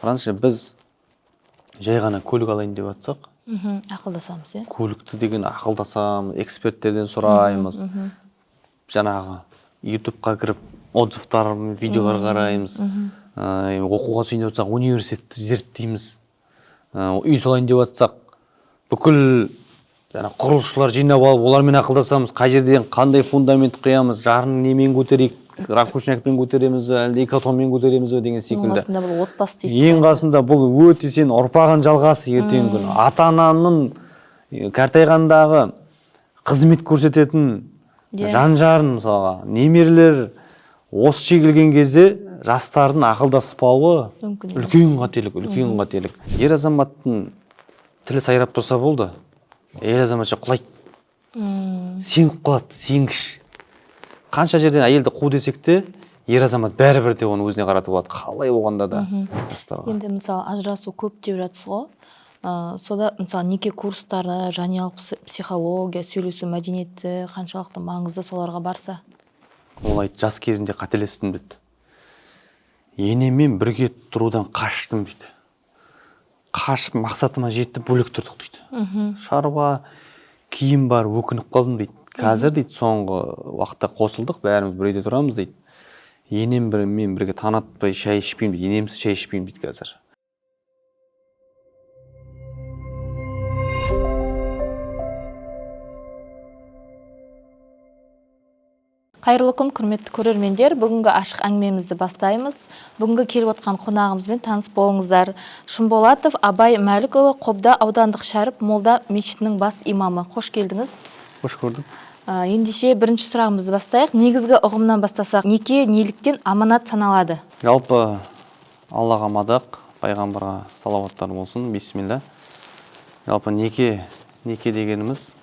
қараңызшы, біз жай ғана көлік алайын деп жатсақ, ақылдасамыз, иә. көлікті деген ақылдасамыз, эксперттерден сұраймыз. Жаңағы ютубқа кіріп отзывтар, видеолар қараймыз. Оқуға түсейін деп жатсақ, университетті зерттейміз. Үй салайын деп жатсақ, бүкіл құрылысшылар жинап алып, олармен ақылдасамыз, қай жерден қандай фундамент құямыз, жарын немен көтерейік, ракушнякпен көтереміз, әлде экотонмен көтереміз деген секілді. Ең қасында бұл отбасы дейсіз. Ең қасында бұл өте сен ұрпағын жалғасы ертеңгі күні. Ата-ананың қартайғандағы қызмет көрсететін жан-жарын, мысалға, немерелер осы шегілген кезде жастардың ақылдаспауы үлкен қателік. Ер азаматтың тілі сайрап тұрса болды, әйел азаматша құлайды. Сенгіп қалады, сенгіш. Қанша жерден әйелді қу десек те, ер азамат бәрібір де оны өзіне қаратып алады. Қалай болғанда да жастарға. Енді мысалы ажырасу көп деп жатсыз ғой. Сода мысалы неке курстары, жанұялық психология, сөйлесу мәдениеті қаншалықты маңызды соларға барса? Ол айтты, жас кезімде қателестім дейді. Енемен бірге тұрудан қаштым дейді. Қашып мақсатыма жетті, бөлек тұрдық дейді. Шаруа, киім бар, өкініп қалдым дейді. Қазір дейді, соңғы уақытта қосылдық, бәріміз бірге тұрамыз дейді. Енем мен бірге танатпай шай ішпеймін дейді. Енемсіз шай ішпеймін дейді қазір. Қайырлы күн, құрметті көрермендер. Бүгінгі ашық әңгімемізді бастаймыз. Бүгінгі келіп отқан қонағымызбен таныс болыңыздар. Шымболатов Абай Мәлікұлы, Қобда аудандық Шәріп молда мешітінің бас имамы. Қош келдіңіз. Қош көрдік. Ендеше бірінші сұрағымызды бастайық. Негізгі ұғымнан бастасақ, неке неліктен аманат саналады? Жалпы Аллаға мадақ, пайғамбарға салауаттар болсын. Бисмилля. Жалпы неке дегеніміз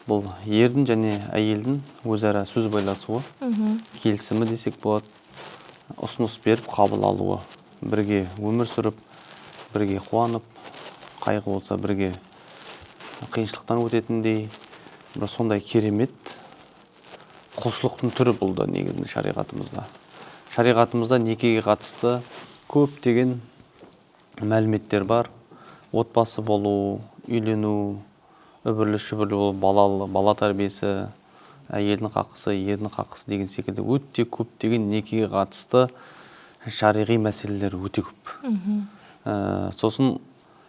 бұл ердің және әйелдің өзара сөз байласуы, келісімі десек болады, ұсыныс беріп қабыл алуы, бірге өмір сүріп, бірге қуанып, қайғы болса бірге қиыншылықтан өтетіндей, бір сондай керемет құлшылықтың түрі бұл да негізінде шариғатымызда. Шариғатымызда некеге қатысты көптеген мәліметтер бар. Отбасы болу, үйлену, үбірлі-шүбірлі болу, бала тәрбиесі, әйелдің қақысы, ердің қақысы деген секілді өте көптеген некеге қатысты шариғи мәселелер өте көп. Сосын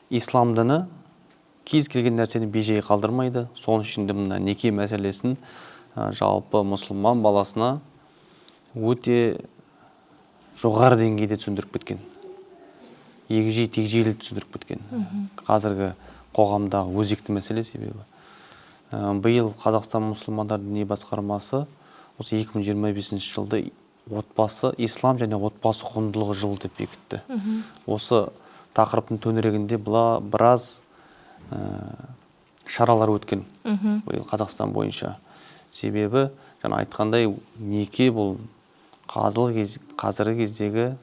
ислам діні кез келген нәрсені бейжай қалдырмайды. Соның ішінде мына неке мәселесін жалпы мұсылман баласына өте жоғары деңгейде түсіндіріп кеткен. Егжей-тегжейлі түсіндіріп кеткен. Қазіргі қоғамдағы өзекті мәселе себебі. Биыл Қазақстан мұсылмандар діни басқармасы осы 2025 жылды отбасы, ислам және отбасы құндылығы жылы деп бекітті. Осы тақырыптың төңірегінде біраз шаралар өткен биыл Қазақстан бойынша. Себебі, жаңа айтқандай, неке бұл қазіргі кездегі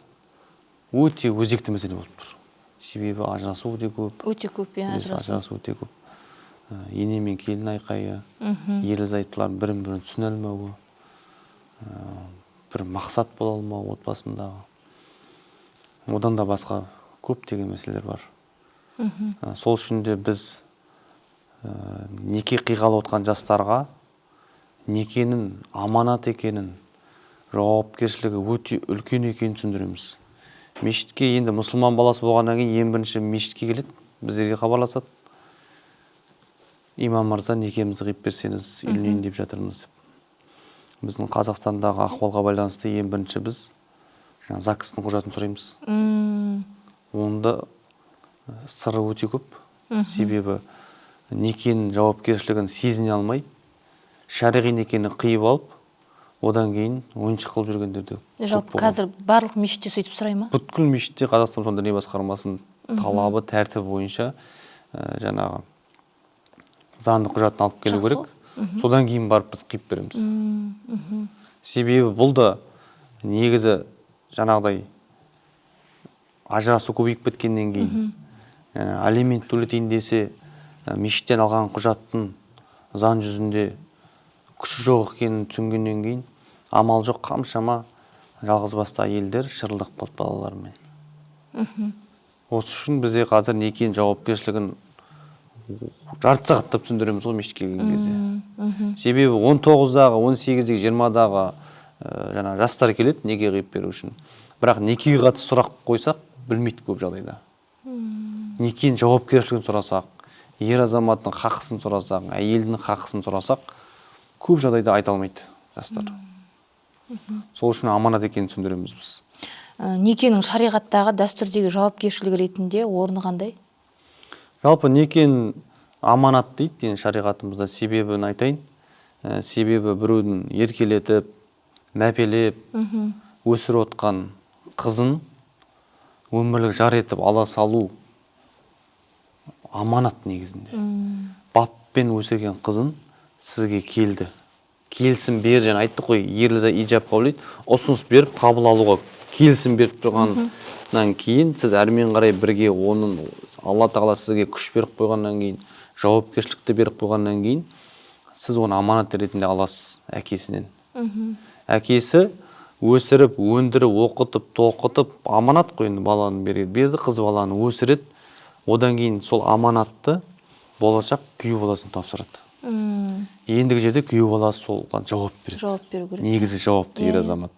өте өзекті мәселе болып тұр. Себебі ажырасу өте көп. Өте көп, ажырасу өте көп. Ене мен келін айқайы, ерлі-зайыптылар бірін-бірін түсіне алмауы, бір мақсат бола алмау отбасындағы. Одан да басқа көптеген мәселелер бар. Сол үшін де біз неке қиғалы отқан жастарға некенің аманат екенін, жауапкершілігі өте үлкен екенін түсіндіреміз. Мешітке енді мұсылман баласы болғаннан кейін ең бірінші мешітке келеді, біздерге хабарласады. Имам мырза, некемізді қиып берсеңіз, үйленейін деп жатырмыз. Біздің Қазақстандағы ахуалға байланысты ең бірінші біз ЗАГСтың құжатын сұраймыз. Онда сыры өте көп. Себебі некенің жауапкершілігін сезіне алмай, шариғи некені қиып алып, одан кейін ойыншық қылып жүргендер де. Жалпы қазір барлық мешітте сөйтіп сұрай ма? Бүткіл мешітте Қазақстан мұсылмандар діни басқармасының талабы, тәртібі бойынша жаңағы заңды құжатын алып келу керек. Содан кейін барып біз қиып береміз. Себебі бұл да негізі жаңағыдай ажырасу көбейіп кеткеннен кейін, алимент төлетейін десе, мешіттен алған құжаттың заң жүзінде күші жоқ екенін түсінгеннен кейін амал жоқ қаншама жалғызбасты әйелдер шырылдап қалды балаларымен. Осы үшін бізде қазір некенің жауапкершілігін жарты сағаттап түсіндіреміз ғой мешітке келген кезде. Себебі 19-дағы, 18-дегі, 20-дағы жаңа жастар келеді неке қиып беру үшін. Бірақ некеге қатысты сұрақ қойсақ, білмейді көп жағдайда. Некенің жауапкершілігін сұрасақ, ер азаматтың хақысын сұрасақ, әйелдің хақысын сұрасақ, көп жағдайда айта алмайды жастар. Сол үшін аманат екенін түсіндіреміз біз. Некенің шариғаттағы дәстүрдегі жауапкершілігі ретінде орны қандай? Жалпы некенің аманат дейді шариғатымызда. Себебін айтайын. Себебі біреудің еркелетіп, мәпелеп, өсіріп отқан қызын өмірлік жар етіп ала салу аманат негізінде. Баппен өсірген қызын сізге келді. Келісім бер, жаңа айттық қой, ерлі ижап қабылдайды. Ұсыныс беріп, қабыл алуға келісім беріп тұрғаннан кейін сіз әрмен қарай бірге оның Алла тағала сізге күш беріп қойғаннан кейін, жауапкершілікті беріп қойғаннан кейін сіз оны аманат ретінде аласыз әкесінен. Әкесі өсіріп, өндіріп, оқытып, тоқытып, аманат қой енді баланы берді, қыз баланы өсіреді. Одан кейін сол аманатты болашақ күйеу баласын тапсырады. Ендігі жерде күйеу баласы солған жауап береді. Жауап беру керек. Негізі жауапты ер азамат.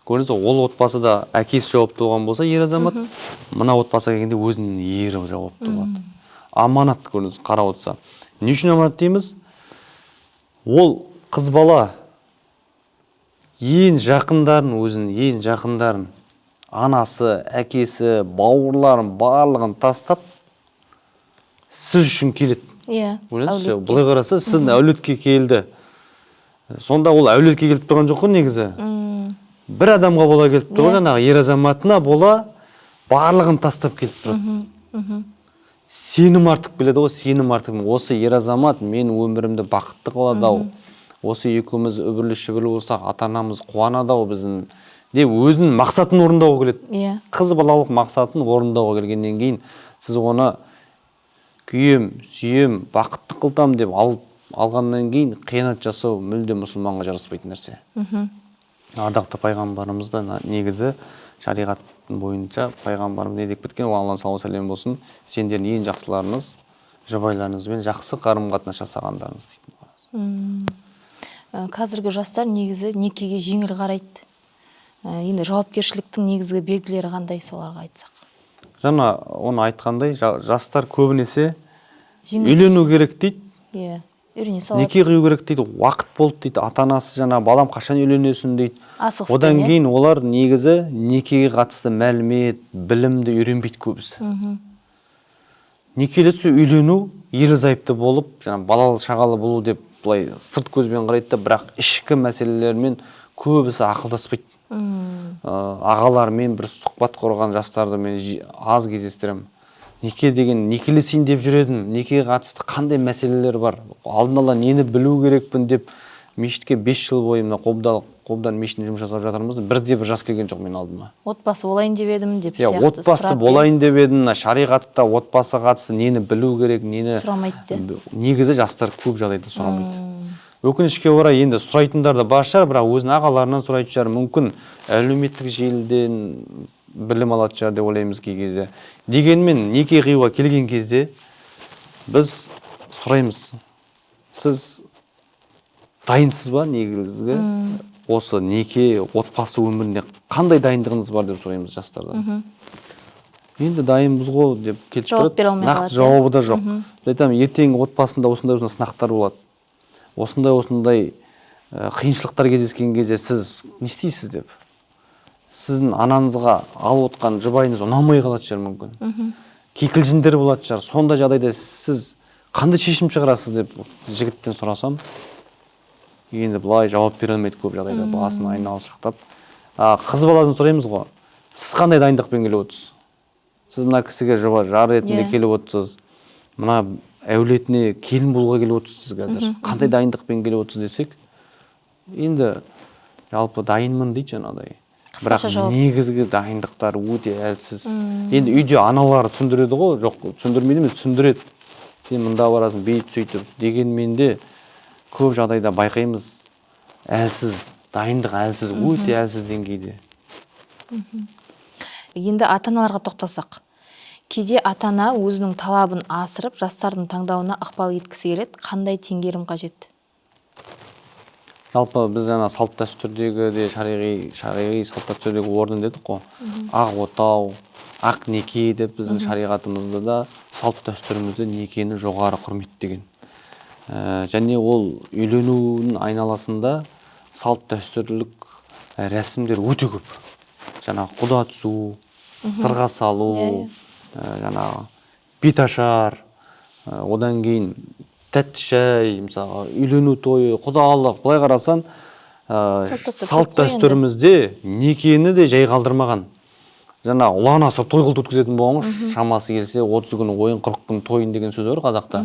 Көрдіңіз бе, ол отбасыда әкесі жауапты болған болса ер азамат, мына отбасыға келгенде өзінің ері жауапты болады. Аманат, көрдіңіз, қарап отырса. Не үшін аманат дейміз? Ол қыз бала ең жақындарын, өзінің ең жақындарын, анасы, әкесі, бауырларын барлығын тастап сіз үшін келеді. Бұлай қараса, сіздің әулетке келді. Сонда ол әулетке келіп тұрған жоқ қой негізі. Бір адамға бола келіп тұрған, жаңағы ер азаматына бола барлығын тастап келіп тұрады. Сенім артып келеді ғой, сенім артып. Осы ер азамат мен өмірімді бақытты қылады ау. Осы екеуміз үбірлі-шүбірлі болсақ, ата-анамыз қуанады ау біздің деп өзінің мақсатын орындауға келеді. Қыз балалық мақсатын орындауға келгеннен кейін сіз оны күйем, сүйем, бақытты қылтам деп алғаннан кейін қиянат жасау мүлде мұсылманға жараспайтын нәрсе. Ардақты пайғамбарымызда негізі шариғат бойынша пайғамбарымыз не деп кеткен, Алла саллаллаху алейхи болсын, сендердің ең жақсыларыңыз жұбайларыңызбен жақсы қарым-қатынас жасағандарыңыз дейтін. Қазіргі жастар негізі некеге жеңіл қарайды. Енді жауапкершіліктің негізгі белгілері қандай, соларға айтсақ? Жаңа оны айтқандай, жастар көбінесе үйлену керек дейді. Неке қию керек дейді, уақыт болды дейді, ата-анасы жаңа балам қашан үйленесің дейді. Одан кейін олар негізі некеге қатысты мәлімет, білімді үйренбейді көбісі. Некелесу үйлену ерлі-зайыпты болып, жаңа балалы шағалы болу деп былай сырт көзбен қарайды да, бірақ ішкі мәселелермен көбісі ақылдаспайды. Ағалармен бір сұхбат құрған жастарды мен аз кездестіремін. Неке деген некелесейін деп жүредім, некеге қатысты қандай мәселелер бар, алдын ала нені білу керекпін деп мешітке 5 жыл бойы мына қобдан мешітінде жұмыс жасап жатырмыз, бірде бір жас келген жоқ мен алдыма. Отбасы болайын деп едім деп сияқты. Отбасы болайын деп едім, шариғатта отбасы қатысты нені білу керек, нені сұрамайды. Негізі жастар көп жағдайда сұрамайды. Өкінішке орай енді сұрайтындар да бар шығар, бірақ өзінің ағаларынан сұрайтын шығар, мүмкін әлеуметтік желіден білім алатын шығар деп ойлаймыз кей кезде. Дегенмен неке қиюға келген кезде біз сұраймыз, сіз дайынсыз ба негізгі осы неке, отбасы өмірінде қандай дайындығыңыз бар деп сұраймыз жастардан. Енді дайынбыз ғой деп келіп тұрады, нақты жауабы да жоқ. Айтамын, ертеңгі отбасында осындай сынақтар болады. Осындай қиыншылықтар кездескен кезде сіз не істейсіз деп. Сіздің анаңызға алып отқан жұбайыңыз ұнамай қалады шығар мүмкін. Кикілжіңдер болады шығар. Сондай жағдайда сіз қандай шешім шығарасыз деп жігіттен сұрасам, енді бұлай жауап бере алмайды көп жағдайда, басын айналшықтап. Қыз баладан сұраймыз ғой, сіз қандай дайындықпен келіп отырсыз? Сіз мына кісіге жар ретінде келіп отырсыз, мына әулетіне келін болуға келіп отырсыз қазір. Қандай дайындықпен келіп отырсыз десек, енді жалпы дайынмын дейді жаңағыдай. Бірақ негізгі дайындықтар өте әлсіз. Енді үйде аналары түсіндіреді ғой, жоқ түсіндірмейді ме, түсіндіреді. Сен мында барасың, бейт сөйтіп дегенмен де көп жағдайда байқаймыз әлсіз, дайындық әлсіз, өте әлсіз деңгейде. Енді ата-аналарға тоқтасақ, Кейде ата-ана өзінің талабын асырып, жастардың таңдауына ықпал еткісі келеді. Қандай теңгерім қажет? Жалпы біз жаңа салт дәстүрдегі де шариғи салт дәстүрдегі орын дедік қой. Ақ отау, ақ неке деп біздің шариғатымызда да салт дәстүрімізде некені жоғары құрметтеген. Және ол үйленудің айналасында салт дәстүрлік рәсімдер өте көп. Жаңа құда түсу, сырға салу, жаңағы беташар, одан кейін тәтті шай, мысалы үйлену тойы, құдалық, былай қарасан салт дәстүрімізде некені де жай қалдырмаған. Жаңа ұлан асыр той қылып өткізетін болған, шамасы келсе 30 күн ойын 40 күн тойын деген сөз бар қазақта.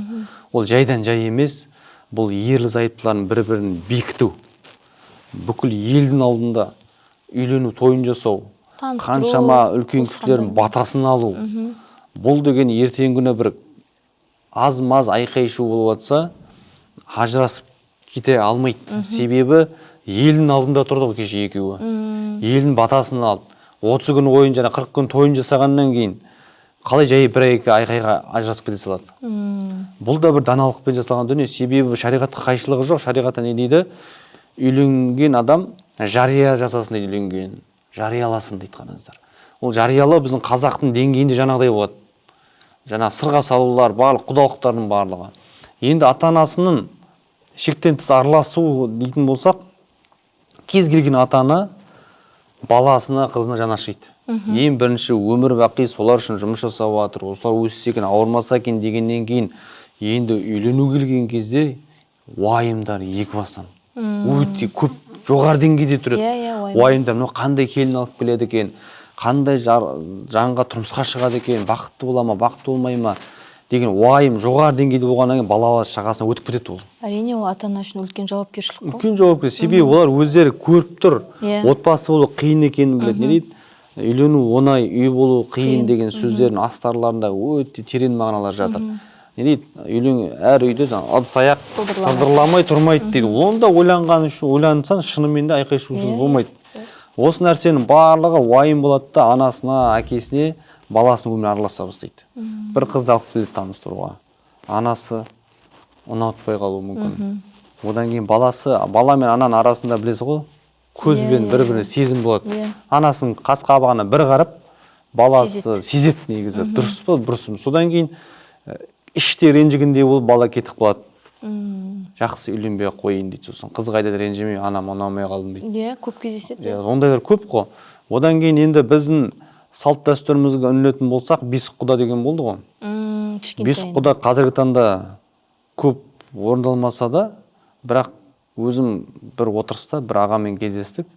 Ол жайдан жай емес, бұл ерлі зайыптылардың бір-бірін бекіту. Бүкіл елдің алдында үйлену тойын жасау, қаншама үлкен кісілердің батасын алу. Бұл деген ертең күні бір аз-маз айқай-шу болып жатса, ажырасып кете алмайды. Себебі елдің алдында тұрды кеше екеуі. Елдің батасын алып, 30 күн ойын және 40 күн тойын жасағаннан кейін қалай жай бір-екі айқайға ажырасып кете салады. Бұл да бір даналықпен жасалған дүние. Себебі шариғатқа қайшылығы жоқ. Шариғатта не дейді? Үйленген адам жария жасасын дейді, үйленген. Жарияласын дейді, қараңыздар. Ол жариялау біздің қазақтың деңгейінде жаңағыдай болады. Жаңа сырға салулар, барлық құдалықтардың барлығы. Енді ата-анасының шектен тыс араласу дейтін болсақ, кез келген ата-ана баласына, қызына жанашиды. Ең бірінші өмір бақи солар үшін жұмыс жасап жатыр. Осылар өссе екен, ауырмаса екен дегеннен кейін енді үйлену келген кезде уайымдар екі бастан. Өте көп жоғары деңгейде тұрады. Уайымдар, қандай келін алып келеді екен, қандай жанға тұрмысқа шығады екен, бақытты бола ма, бақытты болмай ма деген уайым жоғары деңгейде болғаннан кейін бала шағасына өтіп кетеді ол. Әрине, ол ата-ана үшін үлкен жауапкершілік қой. Үлкен жауапкершілік. Себебі олар өздері көріп тұр. Отбасы болу қиын екенін біледі. Не дейді? Үйлену оңай, үй болу қиын деген сөздердің астарларында өте терең мағыналар жатыр. Не дейді? Әр үйде ыдыс-аяқ сылдырламай тұрмайды дейді. Оны да ойланған үшін, ойлансаң шынымен де айқай-шусыз болмайды. Осы нәрсенің барлығы уайым болады да анасына, әкесіне, баласының өміріне араласа бастайды. Бір қызды алып келеді таныстыруға. Анасы ұнатпай қалуы мүмкін. Одан кейін бала мен ананың арасында білесіз ғой, көзбен бір-біріне сезім болады. Анасының қас-қабағына бір қарап, баласы сезеді негізі. Дұрыс па, бұрыс па. Содан кейін іште ренжігендей болып бала кетіп қалады. Жақсы үйленбей қойын дейді. Сосын қыз қайда ренжімей, анам ұнамай қалдым дейді. Көп кездеседі. Ондайлар көп қой. Одан кейін енді біздің салт дәстүрімізге үңілетін болсақ, бес құда деген болды ғой. Бес құда қазіргі таңда көп орындалмаса да, бірақ өзім бір отырыста бір ағамен кездестік.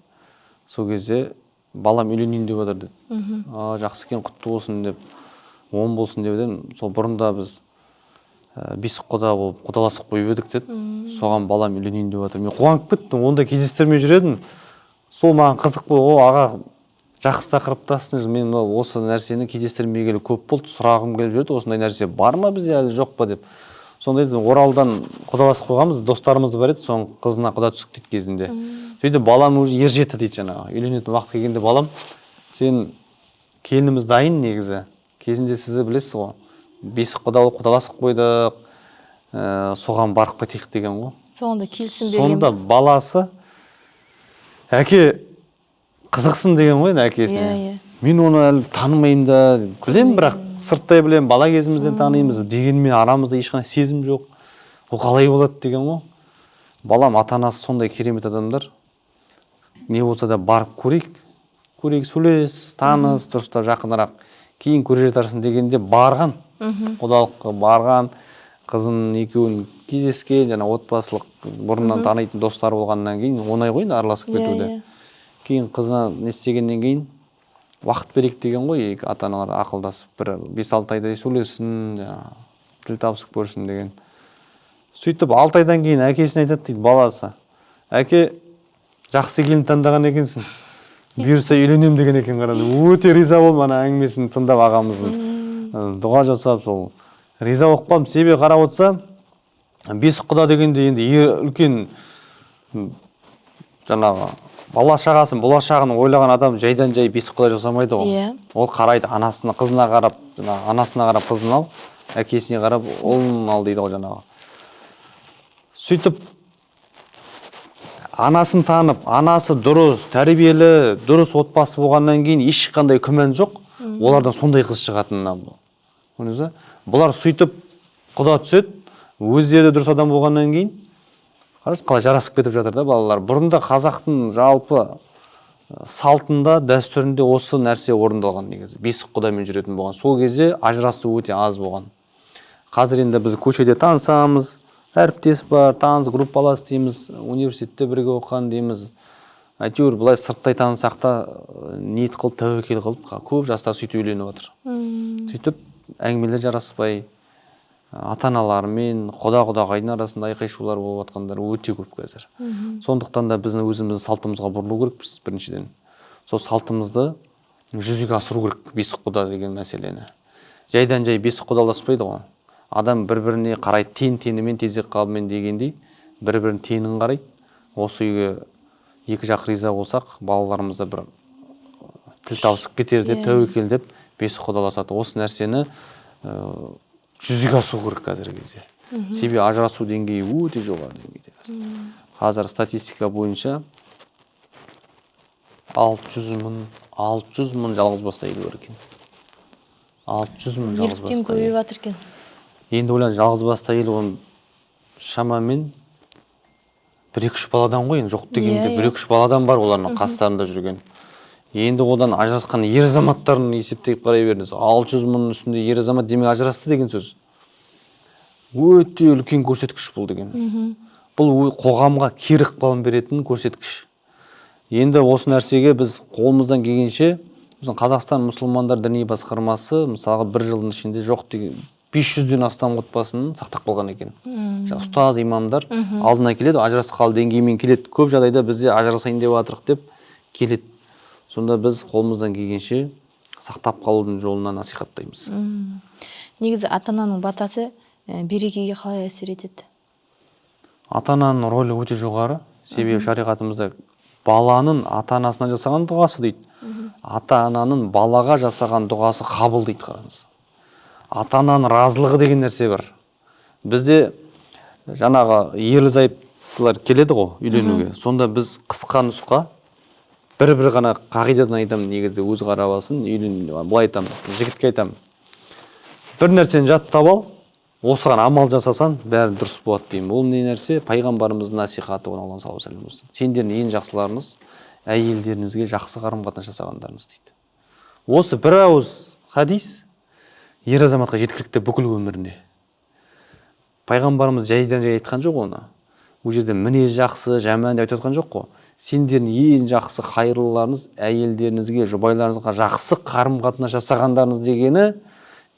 Сол кезде балам үйленейін деп отыр деді. Жақсы екен, құтты болсын деп, оң болсын деп едім. Сол бұрында біз бес құда болып құдаласып қойып едік деді. Соған балам үйленейін деп отыр. Мен қуанып кеттім, онда кездестірмей жүр. Сол маған қызық болды. Аға, жақсы тақырыптасың. Мен осы нәрсені кездестірмегелі көп болды. Сұрағым келіп жүрді. Осындай нәрсе бар ма бізде әлі жоқ па деп. Сонда Оралдан құдаласып қойғанбыз, достарымыз бар еді, соның қызына құда түстік дейді кезінде. Сөйте балам уже ер жетті дейді жаңағы. Үйленетін уақыт келгенде балам, сен келініміз дайын негізі. Кезінде сізді білесіз ғой. Бес құда болып құдаласып қойдық. Соған барып кетейік деген ғой. Соңында келісім берген. Сонда баласы әке қызықсын деген ғой әкесіне. Мен оны әлі танымайым да, білем, бірақ сырттай білем, бала кезімізден танимыз, дегенмен арамызда ешқандай сезім жоқ. Ол қалай болады деген ғой. Балам ата-анасы сондай керемет адамдар. Не болса да барып көрейік, сөйлес, таныс, дұрыстап жақынырақ, кейін көре жатарсың дегенде барған, құдалыққа барған, қызын екеуін кездескен, жаңа отбасылық бұрыннан танитын достар болғаннан кейін оңай ғой араласып кетуде. Кейін қызына не істегеннен кейін уақыт берейік деген ғой, ата-аналар ақылдасып, бір 5-6 айдай сөйлессін, тіл табысып көрсін деген. Сөйтіп 6 айдан кейін әкесіне айтады дейді баласы. Әке, жақсы келін таңдаған екенсің. Бұйырса үйленем деген екен қарады. Өте риза болдым ана әңгімесін тыңдап ағамыздың. Дұға жасап сол. Риза болып қалдым. Себебі қарап отырса, бес құда дегенде енді үлкен жаңағы бала шағасын, болашағын ойлаған адам жайдан жай бесік құда жасамайды ғой. Иә. Ол қарайды, анасына, қызына қарап, анасына қарап қызын ал, әкесіне қарап ұлын ал дейді ғой жаңағы. Сөйтіп анасын танып, анасы дұрыс, тәрбиелі, дұрыс отбасы болғаннан кейін ешқандай күмән жоқ, олардан сондай қыз шығатынына. Бұлар сөйтіп құда түседі, өздері дұрыс адам болғаннан кейін, қарасы қалай жарасып кетіп жатыр да балалар. Бұрында қазақтың жалпы салтында, дәстүрінде осы нәрсе орындалған негізі. Бесік құдамен жүретін болған. Сол кезде ажырасу өте аз болған. Қазір енді біз көшеде танысамыз, әріптес бар, таныс группалас дейміз, университетте бірге оқыған дейміз. Әйтеуір былай сырттай танысақ та ниет қылып, тәуекел қылып, көп жастар сөйтіп үйленіп отыр. Сөйтіп әңгімелер жараспай, ата-аналармен, құда-құдағайдың арасында айқай-шулар болып жатқандар өте көп қазір. Сондықтан да біздің өзіміздің салтымызға бұрылу керекпіз біріншіден. Сол салтымызды жүзеге асыру керек, бесік құда деген мәселені. Жайдан жай бесік құдаласпайды ғой. Адам бір-біріне қарайды, тең-теңімен, тезек қабымен дегендей, бір-бірін теңін қарайды. Осы үйге екі жақ риза болсақ, балаларымызда бір тіл табысып кетер деп, тәуекел деп бесік құдаласады. Осы нәрсені жүзеге асыру керек қазіргі кезде. Себебі ажырасу деңгейі өте жоғары деңгейде. Қазір статистика бойынша 600 мың жалғызбасты әйел бар екен. 600 мың жалғызбасты әйел. көбейіп жатыр екен. Енді ойлан, жалғызбасты әйел оны шамамен 1-2 баладан ғой, жоқ дегенде 1-2 баладан бар олардың қастарында жүрген. Енді одан ажырасқан ер азаматтарын есептеп қарай беріңіз. 600 мың үстінде ер азамат демек ажырасты деген сөз. Өте үлкен көрсеткіш бұл деген. Бұл қоғамға кері ықпалын беретін көрсеткіш. Енді осы нәрсеге біз қолымыздан келгенше, біздің Қазақстан мұсылмандар діни басқармасы мысалы бір жылдың ішінде жоқ деген 500-ден астам отбасын сақтап қалған екен. Ұстаз, имамдар алдына келеді, ажырасып қалды деңгеймен келеді. Көп жағдайда бізде ажырасайын деп жатырық деп келеді. Сонда біз қолымыздан келгенше сақтап қалудың жолына насихаттаймыз. Негізі ата-ананың батасы берекеге қалай әсер етеді? Ата-ананың рөлі өте жоғары. Себебі шариғатымызда баланың ата-анасына жасаған дұғасы дейді. Ата-ананың балаға жасаған дұғасы қабыл дейді, қараңыз. Ата-ананың разылығы деген нәрсе бар. Бізде жаңағы ерлі-зайыптылар келеді ғой үйленуге. Сонда біз қысқа нұсқа бір ғана қағидадан айтамын, негізі өз қарап алсын, былай айтамын, жігітке айтамын. Бір нәрсені жаттап ал, осыған амал жасасан, бәрі дұрыс болады деймін. Ол не нәрсе? Пайғамбарымыздың насихаты болған саллаллаху алейхи вассалам. Сендердің ең жақсыларыңыз әйелдеріңізге жақсы қарым-қатынас жасағандарыңыз дейді. Осы бір ауыз хадис ер азаматқа жеткілікті бүкіл өміріне. Пайғамбарымыз жайдан жай айтқан жоқ оны. Ол жерде мінез жақсы, жаман деп айтқан жоқ қой. Сендердің ең жақсы қайырлыларыңыз әйелдеріңізге, жұбайларыңызға жақсы қарым-қатынас жасағандарыңыз дегені,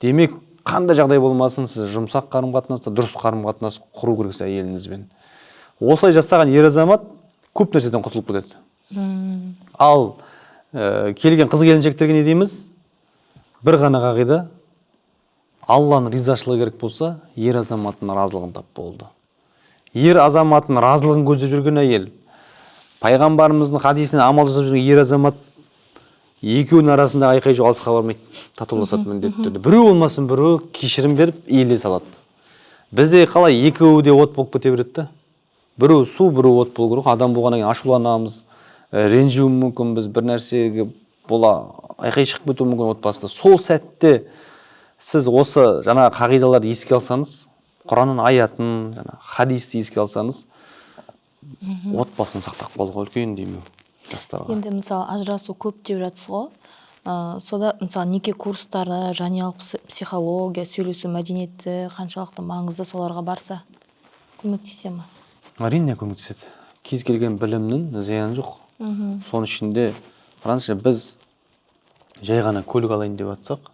демек қандай жағдай болмасын, сіз жұмсақ қарым-қатынаста дұрыс қарым-қатынас құру керексіз әйеліңізбен. Осылай жасаған ер азамат көп нәрседен құтылып кетеді. Ал келген қыз келіншектерге не дейміз? Бір ғана қағида: Алланың ризашылығы керек болса, ер азаматтың разылығын тап болды. Ер азаматтың разылығын көздеп жүрген әйел, пайғамбарымыздың хадисіне амал жасап жүрген ер азамат екеуінің арасында айқай жоқ, алысқа бармайды, татуласады міндетті түрде. Біреу болмасын, біреу кешірім беріп иіле салады. Бізде қалай екеуі де от болып кете береді. Біреу су, біреу от болу керек. Адам болғаннан кейін ашуланамыз, ренжуі мүмкін, біз бір нәрсеге айқай шығып кетуі мүмкін отбасында. Сол сәтте сіз осы жаңа қағидаларды еске алсаңыз, Құранның аятын, хадисті еске алсаңыз, отбасын сақтап қалуға үлкен демеу жастарға. Енді мысалы ажырасу көп деп жатсыз ғой. Сода мысалы неке курстары, жанұялық психология, сөйлесу мәдениеті қаншалықты маңызды, соларға барса көмектесе ме? Әрине көмектеседі. Кез келген білімнің зияны жоқ. Соның ішінде қараңызшы, біз жай ғана көлік алайын деп жатсақ,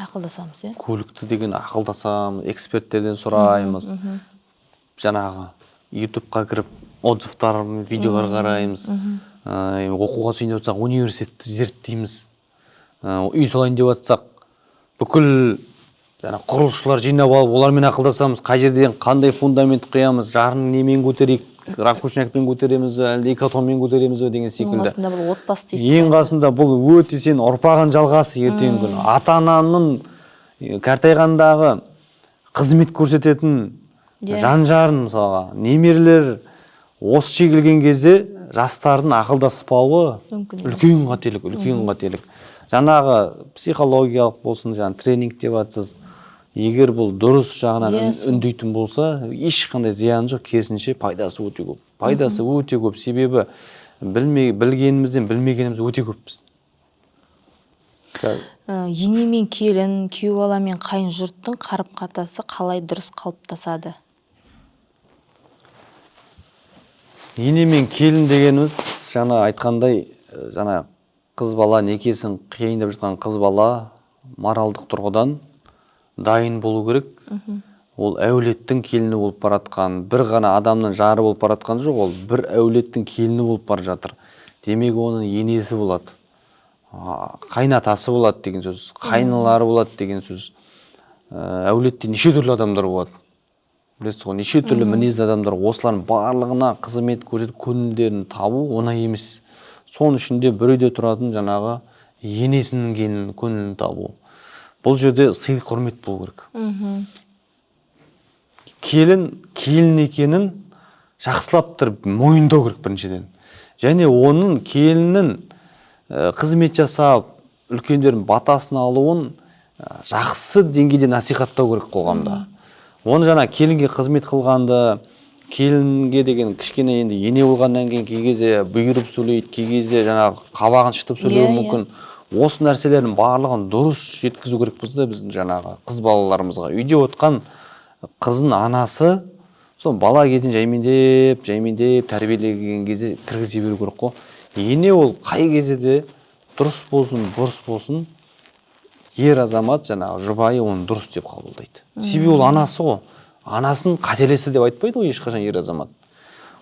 ақылдасамыз, иә? Көлікті деген ақылдасамыз, эксперттерден сұраймыз. Жаңағы ютубқа кіріп отзывтар, видеолар қараймыз. Оқуға түсейін деп жатсақ, университетті зерттейміз. Үй салайын деп жатсақ, бүкіл құрылысшылар жинап алып, олармен ақылдасамыз. Қай жерден қандай фундамент құямыз, жарын немен көтерейік, ракушнякпен көтереміз бе, әлде экотонмен көтереміз бе деген секілді. Ең қасында бұл отбасы дейсіз. Ең қасында бұл өте сен ұрпағын жалғасы ертеңгі күні. Ата-ананың кәртайғандағы қызмет көрсететін жан-жарын мысалға, немерелер осы шегілген кезде жастардың ақылдаспауы үлкен қателік. Жаңағы психологиялық болсын, тренинг деп жатсыз. Егер бұл дұрыс жағынан үндейтін болса, ешқандай зияны жоқ, керісінше пайдасы өте көп. Себебі білгенімізден білмегеніміз өте көп біздің. Ене мен келін, күйеу бала мен қайын жұрттың қарым-қатынасы қалай дұрыс қалыптасады? Ене мен келін дегеніміз, жаңа айтқандай, жаңа қыз бала некесін қиындап жатқан қыз бала моральдық тұрғыдан дайын болу керек. Ол әулеттің келіні болып баратқан, бір ғана адамның жары болып баратқан жоқ, ол бір әулеттің келіні болып бара жатыр. Демек оның енесі болады, қайнатасы болады деген сөз, қайнылары болады деген сөз. Әулетте неше түрлі адамдар болады. Білесіз ғой, неше түрлі мінезді адамдар, осылардың барлығына қызмет көрсетіп көңілдерін табу оңай емес. Соның ішінде бір үйде тұратын жаңағы енесінің келінінің көңілін табу. Бұл жерде сый құрмет болу керек. Келін екенін жақсылап тұрып мойындау керек біріншіден. Және оның келіннің қызмет жасап, үлкендердің батасын алуын жақсы деңгейде насихаттау керек қоғамда. Оны жаңа келінге қызмет қылғанды, келінге деген кішкене енді ене болғаннан кейін кей кезде бұйырып сөйлейді, кей кезде жаңағы қабағын шытып сөйлеуі мүмкін. Осы нәрселердің барлығын дұрыс жеткізу керекпіз де біздің жаңағы қыз балаларымызға. Үйде отқан қызын анасы сол бала кезін жаймендеп тәрбиелеген кезде кіргізе беру керек қой. Ене ол қай кезде де дұрыс болсын, бұрыс болсын, ер азамат жаңағы жұбайы оны дұрыс деп қабылдайды. Себебі ол анасы ғой. Анасын қателесі деп айтпайды ғой ешқашан ер азамат.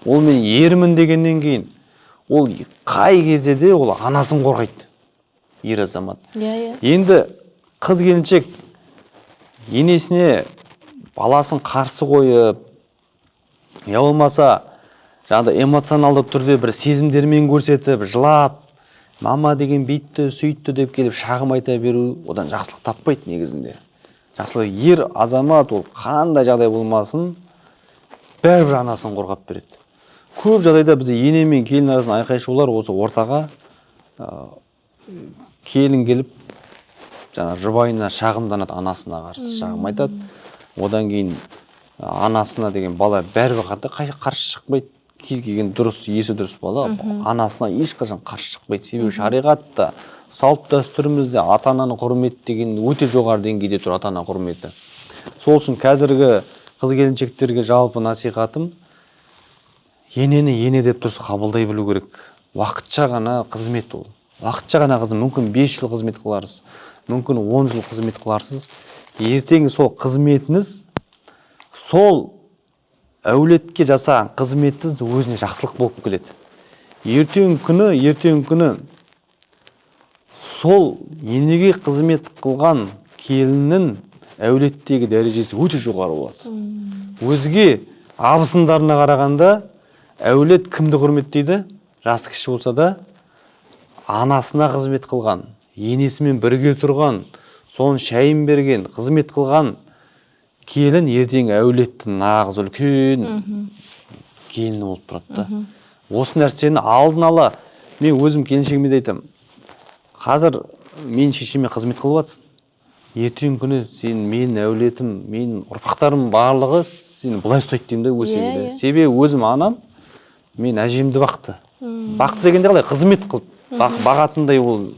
Ол мен ермін дегеннен кейін ол қай кезде де ол анасын қорғайды. Ер азамат. Енді қыз келіншек енесіне баласын қарсы қойып, я болмаса жаңағыдай эмоционалды түрде бір сезімдермен көрсетіп, жылап, мама деген бүйтті, сөйтті деп келіп шағым айта беру одан жақсылық таппайды негізінде. Жақсылық ер азамат ол қандай жағдай болмасын, бәрібір анасын қорғап береді. Көп жағдайда бізде ене мен келін арасында айқай-шулар осы ортаға келін келіп жаңа жұбайына шағымданады, анасына қарсы шағым айтады. Одан кейін анасына деген бала бәрібір қарсы шықпайды. Кез келген дұрыс, есі дұрыс бала анасына ешқашан қарсы шықпайды. Себебі шариғатта, салт дәстүрімізде ата-ананы құрмет деген өте жоғары деңгейде тұр, ата-ана құрметі. Сол үшін қазіргі қыз келіншектерге жалпы насихатым, енені ене деп дұрыс қабылдай білу керек. Уақытша ғана қызмет ол. Уақытша ғана қызмет, мүмкін 5 жыл қызмет қыларсыз, мүмкін 10 жыл қызмет қыларсыз. Ертеңгі сол қызметіңіз, сол әулетке жасаған қызметіңіз өзіне жақсылық болып келеді. Ертең күні сол енеге қызмет қылған келіннің әулеттегі дәрежесі өте жоғары болады. Өзге абысындарына қарағанда әулет кімді құрметтейді? Жасы кіші болса да, анасына қызмет қылған, енесімен бірге тұрған, соның шайын берген, қызмет қылған келін ертең әулеттің нағыз үлкен келіні болып тұрады. Осы нәрсені алдын ала, мен өзім келіншегіме де айтамын. Қазір мен шешеме қызмет қылып жатсың. Ертең күні сен менің әулетім, менің ұрпақтарым барлығы сені былай ұстайды деймін де өсемді. Себебі өзім анам мен әжемді бақты. Бақты дегенде қалай қызмет қылып, бағатындай ол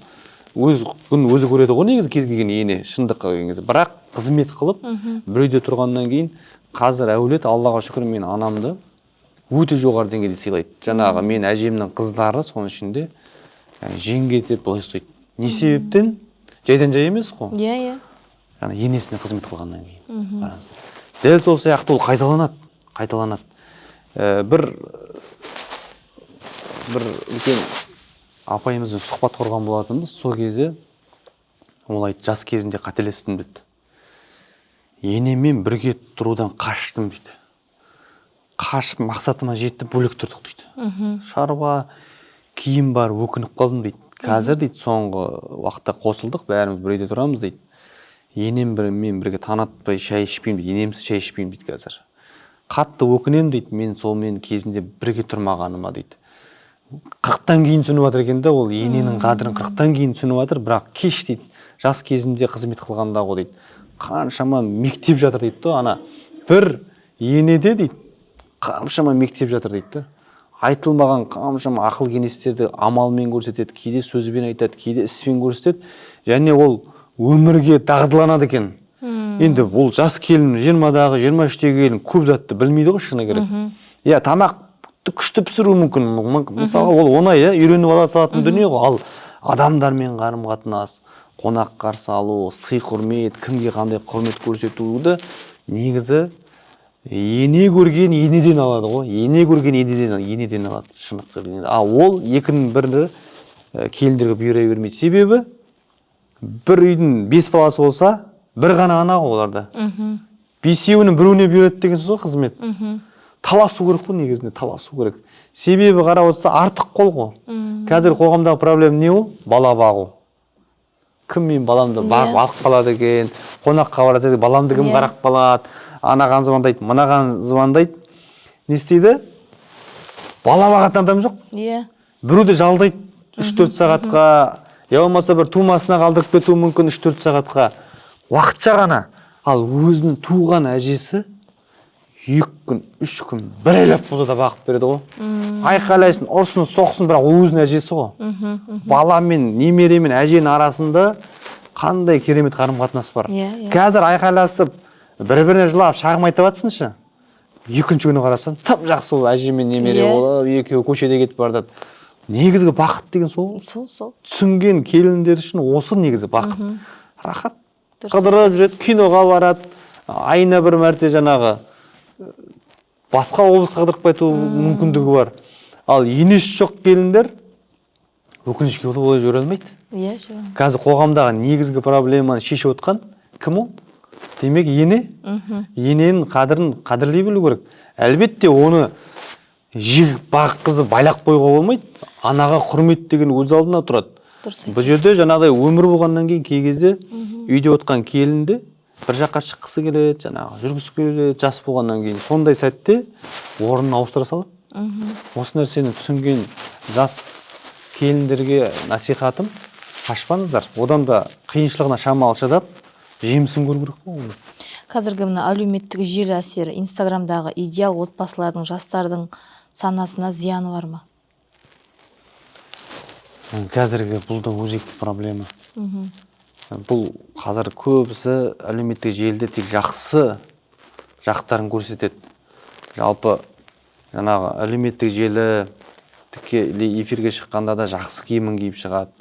өз күн өзі көреді ғой негізі кез келген ене шындыққа келген кезде. Бірақ қызмет қылып, бір үйде тұрғаннан кейін қазір әулет Аллаға шүкір мен анамды өте жоғары деңгейде сыйлайды. Жаңағы мен әжемнің қыздары соның ішінде жеңге деп былай ұстайды. Не себептен? Жайдан жай емес қой. Яғни енесіне қызмет қылғаннан кейін. Қараңыздар. Дәл сол сияқты ол қайталанады. Бір үлкен апайымызбен сұхбат құрған болатынбыз. Сол кезде ол айтты, жас кезімде қателестім дейді. Енемен бірге тұрудан қаштым дейді. қашып мақсатыма жетті, бөлек тұрдық дейді. Шаруа, киім бар, өкініп қалдым дейді. Қазір дейді соңғы уақытта қосылдық, бәріміз бір үйде тұрамыз дейді. Енем мен бірге танатпай шай ішпеймін дейді, енемсіз шай ішпеймін дейді қазір. Қатты өкінем дейді, мен кезінде бірге тұрмағаныма дейді. 40-тан кейін түсініп жатыр екен да, ол ененің қадірін 40-тан кейін түсініп жатыр, бірақ кеш дейді, жас кезімде қызмет қылғанда ғой дейді. Қаншама мектеп жатыр дейді, ана бір енеде дейді, қаншама мектеп жатыр дейді. Айтылмаған қаншама ақыл кеңестерді амалмен көрсетеді, кейде сөзбен айтады, кейде іспен көрсетеді, және ол өмірге дағдыланады екен. Енді бұл жас келін, 20-дағы, 23-тегі келін көп затты білмейді ғой, шыны керек. Иә, тамақты күшті пісіру мүмкін. Мысалы, ол оңай, үйреніп ала салатын дүние ғой. Ал адамдармен қарым-қатынас, қонақ қарсы алу, сый құрмет, кімге қандай құрмет көрсетуді негізі ене көрген енеден алады ғой. Ене көрген енеден алады, шынық келгенде. Ол екінің бірі келіндерге бұйыра бермейді. Себебі бір үйдің 5 баласы болса, бір ғана ана ғой оларда. Бесеуінің біреуіне бұйырады деген сөз ғой, қызмет. Таласу керек қой, негізінде таласу керек. Себебі қарап отырса артық қол ғой. Қазір қоғамдағы проблема не ол? Бала бағу. Кім мен баламды бағып алып қалады екен, қонаққа барады екен, баламды кім қарап қалады, анаған звондайды, мынаған звондайды. Не істейді? Бала бағатын адам жоқ. Біреуді жалдайды 3-4 сағатқа, я болмаса бір тумасына қалдырып кетуі мүмкін 3-4 сағатқа. Уақытша ғана. Ал өзінің туған әжесі 2 күн, 3 күн, бір айлап болса да бағып береді ғой. Айқайлайсын, ұрсын, соқсын, бірақ өзінің әжесі ғой. Бала мен немере мен әженің арасында қандай керемет қарым-қатынас бар. Қазір айқайласып, бір-біріне жылап, шағым айтып жатсыншы. Екінші күні қарасаң, тым жақсы ол әже мен немере болып, екеуі көшеде кетіп бардады. Негізгі бақыт деген сол. Түсінген келіндер үшін осы негізі бақыт. Рахат. Қыдырып жүреді, киноға барады, айына бір мәрте жаңағы басқа облысқа қыдырып қайту мүмкіндігі бар. Ал енесі жоқ келіндер өкінішке орай олай жүре алмайды. Қазір қоғамдағы негізгі проблеманы шешіп отқан кім ол? Демек, ене. Ененің қадірін қадірлей білу керек. Әлбетте оны жігіп баққызып байлап қойға болмайды. Анаға құрмет деген өз алдына тұрады. Бұл жерде жаңағыдай өмір болғаннан кейін кей кезде үйде отқан келінді бір жаққа шыққысы келеді, жаңағы жүргісі келеді, жас болғаннан кейін сондай сәтте орнын ауыстыра салады. Осы нәрсені түсінген жас келіндерге насихатым, қашпаңыздар. Одан да қиыншылығына шамалы шыдап, жемісін көру керек қой. Қазіргі мына әлеуметтік желі әсері, Инстаграмдағы идеал отбасылардың, жастардың санасына зияны бар ма? Қазіргі бұл да өзекті проблема. Бұл қазір көбісі әлеуметтік желіде тек жақсы жақтарын көрсетеді. Жалпы жаңағы әлеуметтік желі тікелей эфирге шыққанда да жақсы киімін киіп шығады.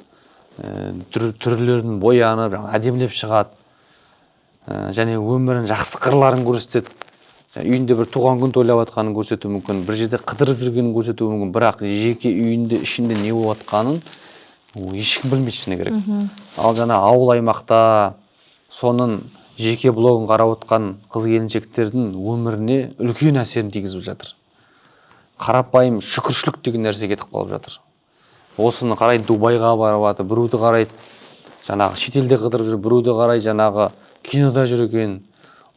Түрлерін боянып, әдемілеп шығады. Және өмірін жақсы қырларын көрсетеді. Үйінде бір туған күн тойлап жатқанын көрсету мүмкін, бір жерде қыдырып жүргенін көрсету мүмкін, бірақ жеке үйінде ішінде не болып жатқанын ешкім білмейді, шыны керек. Ал жаңа ауыл аймақта соның жеке блогын қарап отқан қыз келіншектердің өміріне үлкен әсерін тигізіп жатыр. Қарапайым шүкіршілік деген нәрсе кетіп қалып жатыр. Осыны қарайды, Дубайға барып жатыр, біреуді қарайды, жаңағы шетелде қыдырып жүр, біреуді қарайды, жаңағы кинода жүрген.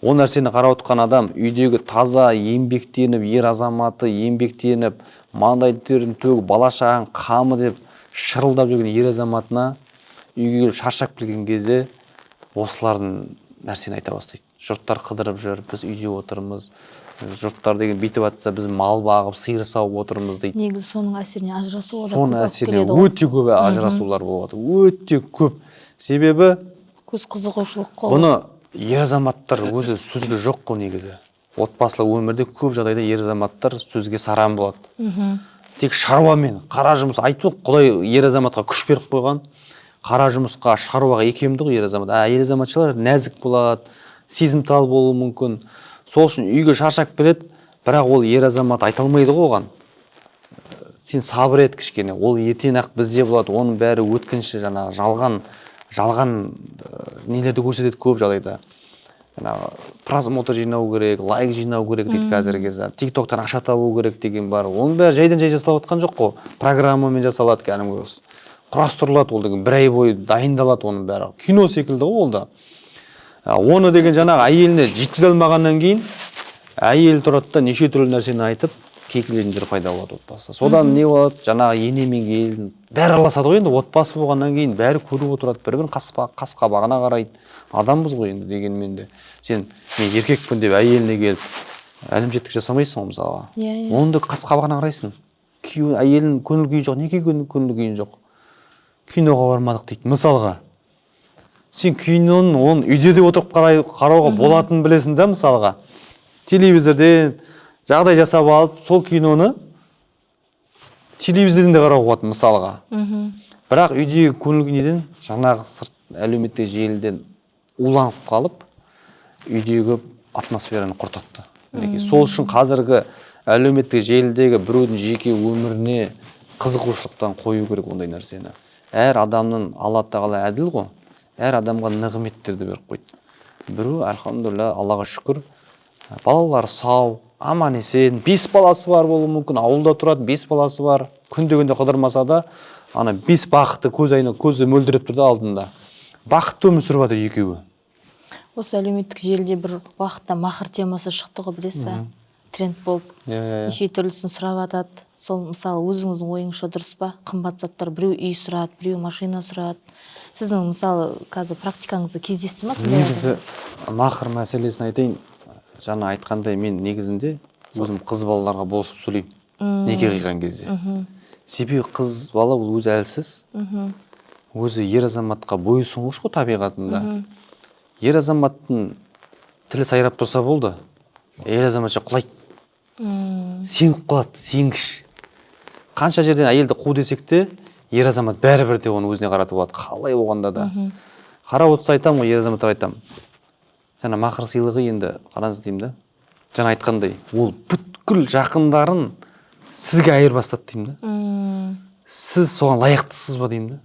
Ол нәрсені қарап отқан адам үйдегі таза еңбектеніп, ер азаматы еңбектеніп, маңдай терін төгіп, бала шағаның қамы деп шырылдап жүрген ер азаматына үйге келіп шаршап келген кезде осылардың нәрсені айта бастайды. Жұрттар қыдырып жүр, біз үйде отырмыз. Жұрттар деген бүйтіп жатса, біз мал бағып, сиыр сауып отырмыз дейді. Негізі соның әсеріне ажырасу да көп алып келеді ғой. Өте көп ажырасулар болып жатыр. Өте көп. Себебі көз қызығушылық қой. Бұны ер азаматтар өзі сөзге жоқ қой негізі. Отбасылық өмірде көп жағдайда ер азаматтар сөзге сарам болады. Тек шаруамен, қара жұмыс айтып, Құдай ер азаматқа күш беріп қойған. Қара жұмысқа, шаруаға екемді ғой ер азамат. Ер азаматшылар нәзік болады, сезімтал болуы мүмкін. Сол үшін үйге шаршап келеді, бірақ ол ер азамат айта алмайды ғой оған. Сен сабыр ет кішкене, ол ертең ақ бізде болады, оның бәрі өткінші, жаңағы жалған нелерді көрсетеді көп жағдайда. жаңағы просмотр жинау керек, лайк жинау керек дейді қазіргі кезде. TikToктан ақша табу керек деген бар. Оның бәрі жайдан жай жасалып жатқан жоқ қой. Программамен жасалады кәдімгі. Құрастырылады ол деген, бір ай бойы дайындалады оның бәрі. Кино секілді ғой ол да. Оны деген жаңағы әйеліне жеткізе алмағаннан кейін әйел тұрады да неше түрлі нәрсені айтып, кикілжіңдер пайда болады отбасы. Содан не болады? Жаңағы ене мен келін бәрі араласады ғой енді. Отбасы болғаннан кейін бәрі көріп отырады, бір-бірін қас-қабағына қарайды. Адамбыз ғой енді дегенмен де. Сен мен еркекпін деп әйеліне келіп әлімжеттік жасамайсың ғой мысалға. Оны да қас-қабағына қарайсың. Күйеу әйелінің көңіл күйі жоқ, неге көңіл күйі жоқ? Киноға бармадық дейді. Мысалға сен киноны оны үйде де отырып қарауға болатынын білесің да, мысалға. Телевизорден жағдай жасап алып, сол киноны телевизорден де қарауға болады мысалға. Бірақ үйдегі көңіл күйден жаңағы сырт әлеуметтік желіден уланып қалып, үйдегі атмосфераны құртады. Сол үшін қазіргі әлеуметтік желідегі біреудің жеке өміріне қызығушылықтан қою керек ондай нәрсені. Әр адамның Алла тағала әділ ғой. Әр адамға нығметтерді беріп қойды. Біреу, альхамдулилля, Аллаға шүкір, балалары сау, аман есен, 5 баласы бар болуы мүмкін, ауылда тұрады, 5 баласы бар. Күнде қыдырмаса да, ана 5 бақытты көзі мөлдіреп тұрды алдында. Бақытты өмір сүріп жатыр екеуі. Осы әлеуметтік желіде бір уақытта махр темасы шықты ғой, білесіз, тренд болып. Неше түрлісін сұрап жатады. Сол мысалы өзіңіздің ойыңызша дұрыс па? Қымбат заттар, біреу үй сұрады, біреу машина сұрады. Сіздің мысалы қазір практикаңызды кездесті ма? Негізі махр мәселесін айтайын. Жаңа айтқандай, мен негізінде өзім қыз балаларға болысып сөйлеймін. Неке қиған кезде. Себебі қыз бала ол өзі әлсіз. Өзі ер азаматқа бойұсынғыш қой табиғатында. Ер азаматтың тілі сайрап тұрса болды, әйел азаматша құлайды. Сенгіп қалады, сенгіш. Қанша жерден әйелді қу десек те, ер азамат бәрібір де оны өзіне қаратып алады. Қалай болғанда да. Қарап отырса айтамын ғой, ер азаматтар айтамын. Жаңа махр сыйлығы енді қараңыз деймін да. Жаңа айтқандай, ол бүткіл жақындарын сізге айырбастады деймін да. Сіз соған лайықтысыз ба деймін да.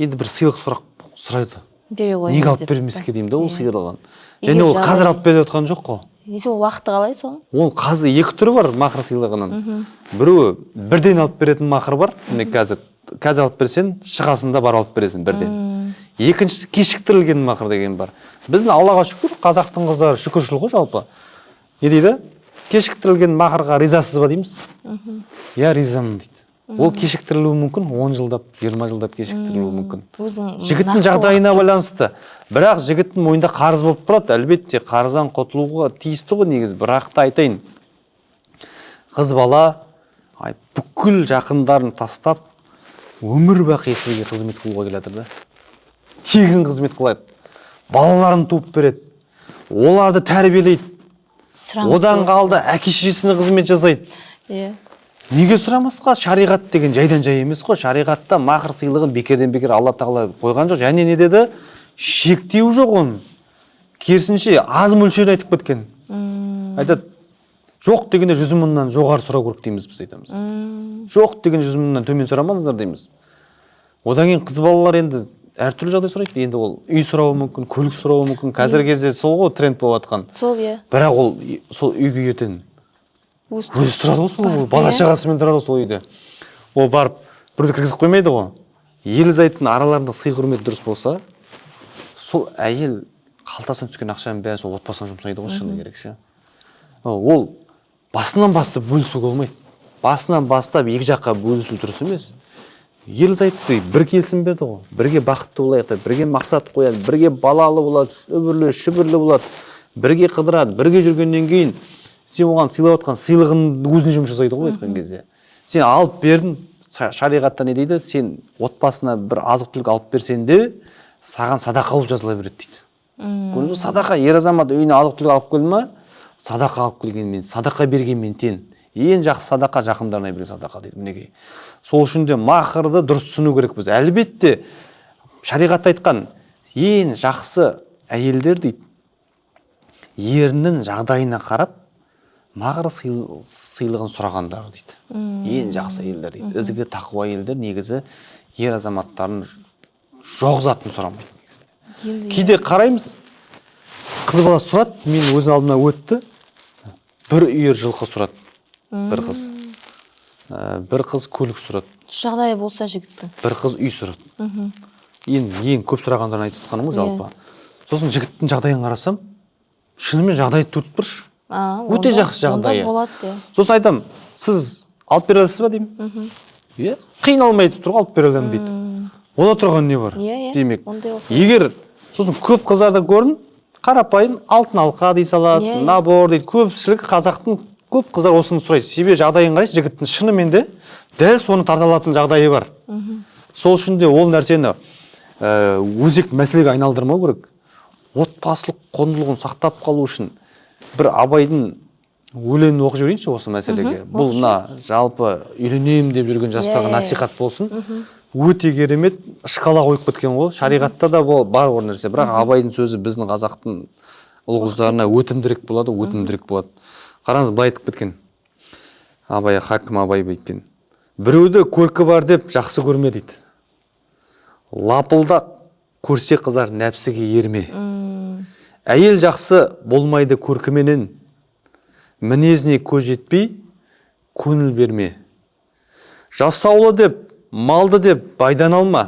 Енді бір сыйлық сұрайды. Неге алып бермеске деймін да ол сыйлығын. Және ол қазір алып беріп жатқан жоқ қой. Сол уақыты қалай соның? Ол қазір екі түрі бар махр сыйлығының. Біреуі бірден алып беретін махр бар. Қазір алып берсең, шығасында бар алып бересің бірден. Екіншісі кешіктірілген махр деген бар. Біздің Аллаға шүкір, қазақтың қыздары шүкіршіл ғой жалпы. Не дейді? Кешіктірілген махрға ризасыз ба дейміз? Я ризамын дейді. Ол кешіктірілуі мүмкін, 10 жылдап, 20 жылдап кешіктірілуі мүмкін. Жігіттің жағдайына байланысты. Бірақ жігіттің мойнында қарыз болып тұрады. Әлбетте, қарыздан құтылуға тиісті ғой негізі. Бірақ та айтайын. Қыз бала бүкіл жақындарын тастап, өмір бақи сізге қызмет қылуға келеді да. Тегін қызмет қылады. Балаларын туып береді. Оларды тәрбиелейді. Одан қалды әке-шешесіне қызмет жасайды. Неге сұрамасқа? Шариғат деген жайдан жай емес қой. Шариғатта махр сыйлығын бекерден бекер Алла тағала қойған жоқ. Және не деді? Шектеу жоқ оның. Керісінше аз мөлшерін айтып кеткен. Айтады, жоқ дегенде 100 мыңнан жоғары сұрау керек дейміз, біз айтамыз. Жоқ деген 100 мыңнан төмен сұрамаңыздар дейміз. Одан кейін қыз балалар енді әртүрлі жағдай сұрайды. Енді ол үй сұрауы мүмкін, көлік сұрауы мүмкін. Қазіргі кезде сол ғой тренд болып жатқан. Сол иә. Бірақ ол сол үйге ертең өзі тұрады ғой, сол бала шағасымен тұрады сол үйде. Ол барып бірді кіргізіп қоймайды ғой. Ерлі зайыптың араларында сый құрмет дұрыс болса, сол әйел қалтасына түскен ақшаның бәрін сол отбасына жұмсайды ғой, шыны керек ше. Ол басынан бастап бөлісуге болмайды. Басынан бастап екі жаққа бөлісу дұрыс емес. Ерлі зайыпты бір келісім берді ғой. Бірге бақытты болайық, бірге мақсат қояды, бірге балалы болады, өбірлі, шүбірлі болады, бірге қыдырады, бірге жүргеннен кейін сен оған сыйлап отқан сыйлығын өзіне жұмыс жасайды ғой айтқан кезде. Сен алып бердің, шариғатта не дейді? Сен отбасына бір азық-түлік алып берсең де, саған садақа болып жазыла береді дейді. Көрдіңіз, садақа, ер азамат үйіне азық-түлік алып келді ма, садақа алып келгенмен, садақа бергенмен тең. Ең жақсы садақа жақындарына берген садақа дейді. Мінекей. Сол үшін де махрды дұрыс түсіну керекпіз. Әлбетте, шариғатта айтқан ең жақсы әйелдер дейді. Ерінің жағдайына қарап, махр сыйлығын сұрағандар дейді. Ең жақсы әйелдер дейді. Ізгі тақуа әйелдер негізі ер азаматтарын жоқ затын сұрамайды. Кейде қараймыз, қыз бала сұрады, мен өз алдына өтті. Бір үйір жылқы сұрады. Бір қыз. Бір қыз көлік сұрады. Жағдайы болса жігіттің. Бір қыз үй сұрады. Ең көп сұрағандарын айтып жатқаным ғой жалпы. Сосын жігіттің жағдайын қарасам, шынымен жағдайы төрт бірш. Өте жақсы жағдайы. Сосын айтам, сіз алып бере аласыз ба деймін. Қиналмай айтып тұр, алып бере аламын дейді. Ода тұрған не бар? Демек, егер сосын көп қыздарды көрін, қарапайым алтын алқа дей салады, набор дейді. Көпшілік қазақтың көп қыздар осыны сұрайды. Себебі жағдайын қарайшы, жігіттің шынымен де дәл соны тарталатын жағдайы бар. Сол үшін де ол нәрсені өзекті мәселеге айналдырмау керек. Отбасылық құндылығын сақтап қалу үшін бір Абайдың өлеңін оқып жіберейінші осы мәселеге. Бұл жалпы үйленем деп жүрген жастарға насихат болсын. Өте керемет шкала қойып кеткен ғой. Шариғатта да бар ол нәрсе. Бірақ Абайдың сөзі біздің қазақтың ұл-қыздарына өтімдірек болады, өтімдірек болады. Қараңыз, былай айтып кеткен. Абай, хакім Абай бейткен. Біреуді көркі бар деп жақсы көрме дейді. Лапылдақ көрсе қызар нәпсіге ерме. Әйел жақсы болмайды көркіменен, мінезіне көз жетпей, көңіл берме. Жасаулы деп, малды деп байдан алма,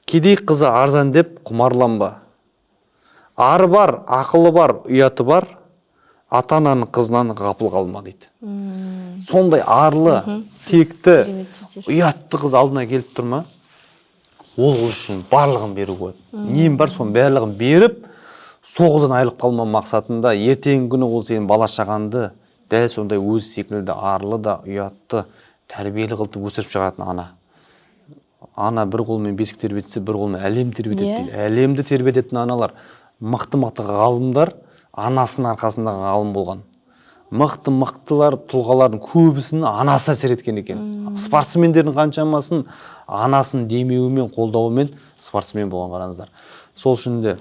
кедей қызы арзан деп құмарланба. Ары бар, ақылы бар, ұяты бар, ата-ананың қызынан ғапыл қалма дейді. Сондай арлы, текті, ұятты қыз алдына келіп тұрма, ол қыз үшін барлығын беру болады. Нем бар, соның барлығын беріп, соғыздан айырылып қалма мақсатында ертеңгі күні ол сенің бала-шағаңды дәл сондай өз секілді арлы да, ұятты, тәрбиелі қылып өсіріп шығаратын ана. Ана бір қолмен бесік тербетсе, бір қолмен әлем тербетеді. Әлемді тербететін аналар, мықты-мықты ғалымдар анасының арқасындағы ғалым болған. Мықты-мықтылар тұлғалардың көбісін анасы әсер еткен екен. Спортсмендердің қаншамасын анасының демеуімен, қолдауымен спортсмен болған, қараңыздар. Сол үшін де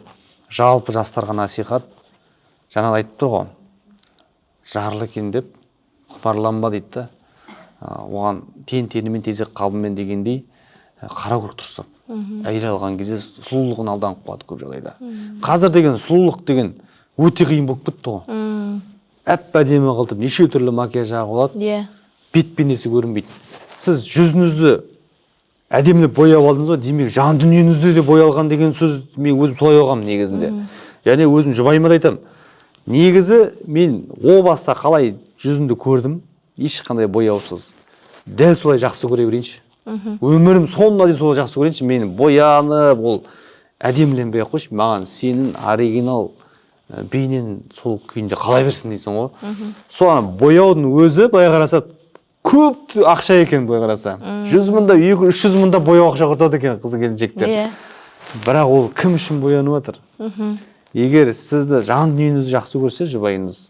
жалпы жастарға насихат, жаңа айтып тұр ғой, жарлы екен деп құмарланба дейді. Оған тен-тенімен, тезек қабымен дегендей қара көрік дұрыстап. Әйел алған кезде сұлулығын алданып қалады көп жағдайда. Қазір деген сұлулық деген өте қиын болып кетті ғой. Әп-әдемі қылтып, неше түрлі макияж жағып алады. Бет-бейнесі көрінбейді. Сіз жүзіңізді әдемілеп бояп алдыңыз ба, демек жан дүниеңізді де боялған деген сөз мен өзім солай оғам негізінде. Және өзім жұбайыма да айтамын. Негізі мен о баста қалай жүзімді көрдім, ешқандай бояусыз. Дәл солай жақсы көре берейінші. Өмірім соңына дейін солай жақсы көрейінші. Мен боянып, ол әдеміленбей ақ қойшы, маған сенің оригинал бейнен сол күйінде қалай берсін дейсің ғой. Соған бояудың өзі былай қараса көп ақша екен, былай қараса. 100 мыңда, 300 мыңда бояу ақша құртады екен қызы келіншектер. Бірақ ол кім үшін боянып жатыр? Егер сізді жан дүниеңізді жақсы көрсе жұбайыңыз,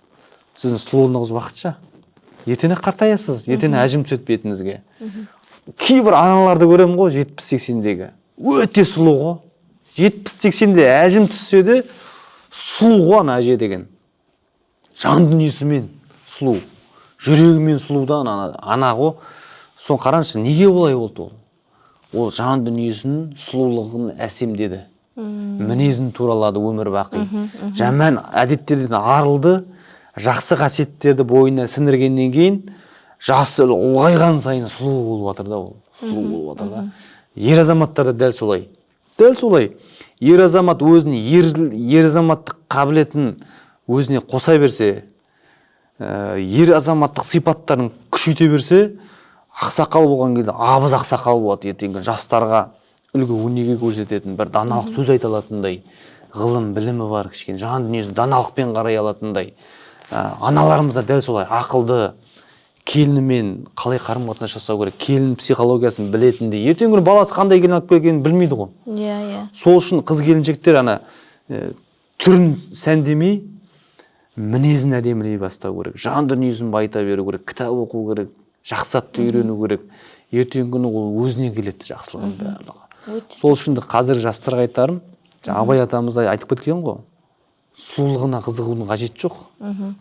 сіздің сұлулығыңыз уақытша. Ертең қартаясыз, ертең әжім түседі бетіңізге. Кейбір аналарды көремін ғой, 70-80-дегі. Өте сұлу ғой. 70-80-де әжім түссе де сұлу ғой ана әже деген. Жан дүниесімен сұлу, жүрегімен сұлудан ана ғой. Соны қараңызшы, неге олай болды ол? Ол жан дүниесінің сұлулығын әсемдеді. Мінезін туралады өмір бақи. Жаман әдеттерден арылды, жақсы қасиеттерді бойына сіңіргеннен кейін жасы ұлғайған сайын сұлу болып жатыр да ол. Сұлу болып жатыр да. Ер азаматтар да дәл солай. Дәл солай. Ер азамат өзінің ер азаматтық қабілетін өзіне қоса берсе, ер азаматтық сипаттарын күшейте берсе, ақсақал болған кезде абыз ақсақал болады. Ертеңгі жастарға үлгі өнеге көрсететін, бір даналық сөз айта алатындай, ғылым білімі бар, кішкене жан дүниесін даналықпен қарай алатындай. Аналарымыз да дәл солай ақылды, келінімен қалай қарым-қатынас жасау керек, келін психологиясын білетіндей. Ертең күні баласы қандай келін алып келгенін білмейді ғой. Сол үшін қыз келіншектер түрін сәндемей, мінезін әдемілей бастау керек, жан дүниесін байыта беру керек, кітап оқу керек, жақсы атты үйрену керек. Ертең күні ол өзіне келеді жақсылығын барлығы. Сол үшін қазір жастарға айтарым, Абай атамыз айтып кеткен ғой, сұлулығына қызығудың қажеті жоқ.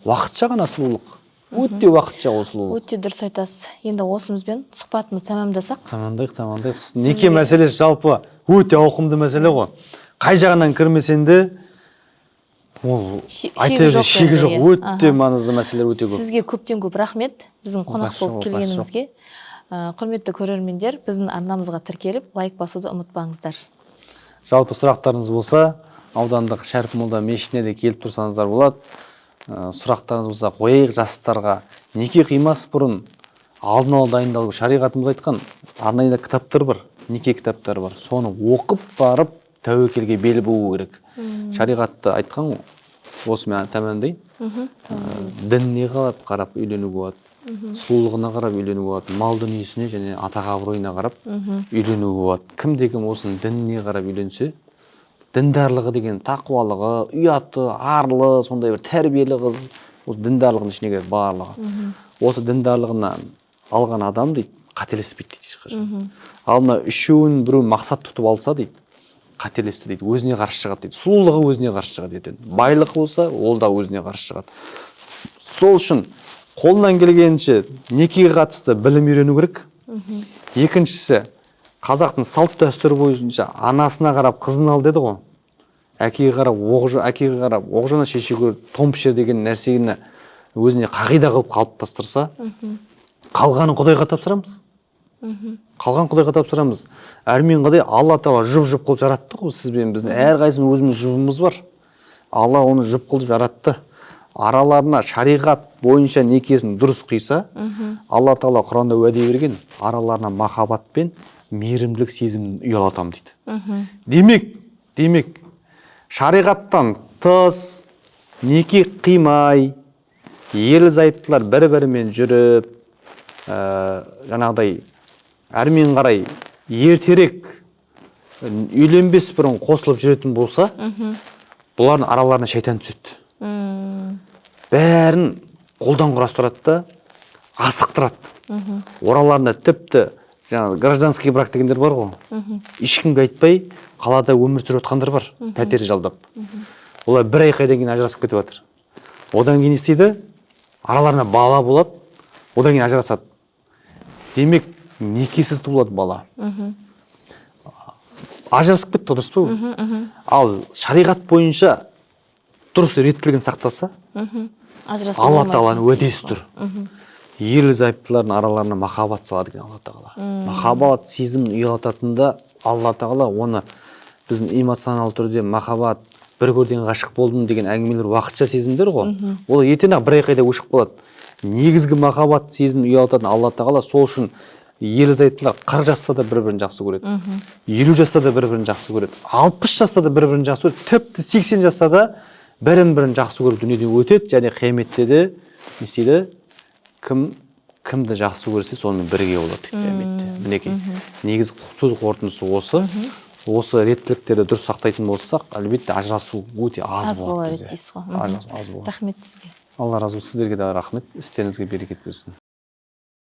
Уақытша ғана сұлулық. Өте уақытша ол сұлулық. Өте дұрыс айтасыз. Енді осымызбен сұхбатымызды тәмамдасақ. Тамамдайық. Неке мәселесі жалпы өте ауқымды мәселе ғой. Қай жағынан кірмесен де ол Шегі айта жоқ шегі жоқ, енді, өте маңызды мәселелер өте көп. Сізге көптен көп рахмет біздің қонақ болып келгеніңізге. Құрметті көрермендер, біздің арнамызға тіркеліп лайк басуды ұмытпаңыздар. Жалпы сұрақтарыңыз болса, аудандық Шәріп молда мешітіне де келіп тұрсаңыздар болады. Сұрақтарыңыз болса қойайық, жастарға неке қимас бұрын алдын ала дайындалып, шариғатымыз айтқан арнайы кітаптар бар, неке кітаптары бар. Соны оқып барып тәуекелге бел буу керек. Шариғатты айтқан ғой. Осымен тәмамдайын. Дініне қарап үйленуге болады. Сұлулығына қарап үйленуге болады. Мал дүниесіне және атақ абыройына қарап үйленуге болады. Кім осының дініне қарап үйленсе, діндарлығы деген тақуалығы, ұяты, арлы, сондай бір тәрбиелі қыз, осы діндарлығының ішіне кіреді барлығы. Осы діндарлығынан алған адам дейді, қателеспейді дейді ешқашан. Ал мына үшеуін біреу мақсат тұтып алса дейді, қателесті дейді, өзіне қарсы шығады дейді. Сұлулығы өзіне қарсы шығады дейді. Байлығы болса, ол да өзіне қарсы шығады. Сол үшін қолынан келгенше некеге қатысты білім үйрену керек. Екіншісі, қазақтың салт дәстүрі бойынша анасына қарап қызын ал деді ғой. Әкеге қарап оқ жона, шешеге том пішер деген нәрсені өзіне қағида қылып қалыптастырса, қалғанын Құдайға тапсырамыз. Әрмен қадай Алла Тағала жұп-жұп қылып жаратты ғой сізбен біздің. Әрқайсымыз өзіміз жұбымыз бар. Алла оны жұп қылып жаратты. Араларына шариғат бойынша некесін дұрыс қиса, Алла Тағала Құранда уәде берген, араларына махаббат пен мейірімділік сезімін ұялатам дейді. Демек, шариғаттан тыс неке қимай, ерлі-зайыптылар бір-бірімен жүріп, жаңағыдай әрмен қарай ертерек үйленбес бұрын қосылып жүретін болса, бұлардың араларына шайтан түседі. Бәрін қолдан құрастырады да, асықтырады. Ораларында тіпті гражданский брак дегендер бар ғой. Ешкімге айтпай қалада өмір сүріп отқандар бар, пәтер жалдап. Олар бір айға кейін ажырасып кетіп жатыр. Одан кейін істейді, араларына бала болады, одан кейін ажырасады. Демек, некесіз туылады бала. Ажырасып кетті, дұрыс па? Ал шариғат бойынша дұрыс реттілігін сақтаса, Алла Тағаланың уәдесі тұр. Ерлі-зайыптылардың араларына махаббат салады екен Алла Тағала. Махаббат сезімін ұялататында Алла Тағала оны біздің эмоционал түрде махаббат, бір көрден ғашық болдым деген әңгімелер уақытша сезімдер ғой. Ол ертең-ақ бір айда өшіп қалады. Негізгі махаббат сезімін ұялататын Алла Тағала сол үшін ерлі-зайыптылар 40 жаста да бір-бірін жақсы көреді. 50 жаста да бір-бірін жақсы көреді. 60 жаста да бір-бірін жақсы көреді. Тіпті 80 жаста да бірін-бірін жақсы көріп дүниеден өтеді, және қияметте де не істейді? Кімді жақсы көрсе, сонымен бірге болады қияметте. Мінекей, негізгі сөз қорытындысы осы. Осы реттіліктерді дұрыс сақтайтын болсақ, әлбетте ажырасу өте аз болады бізде. Рахмет сізге. Алла разы болсын, сіздерге де рахмет, істеріңізге берекет берсін.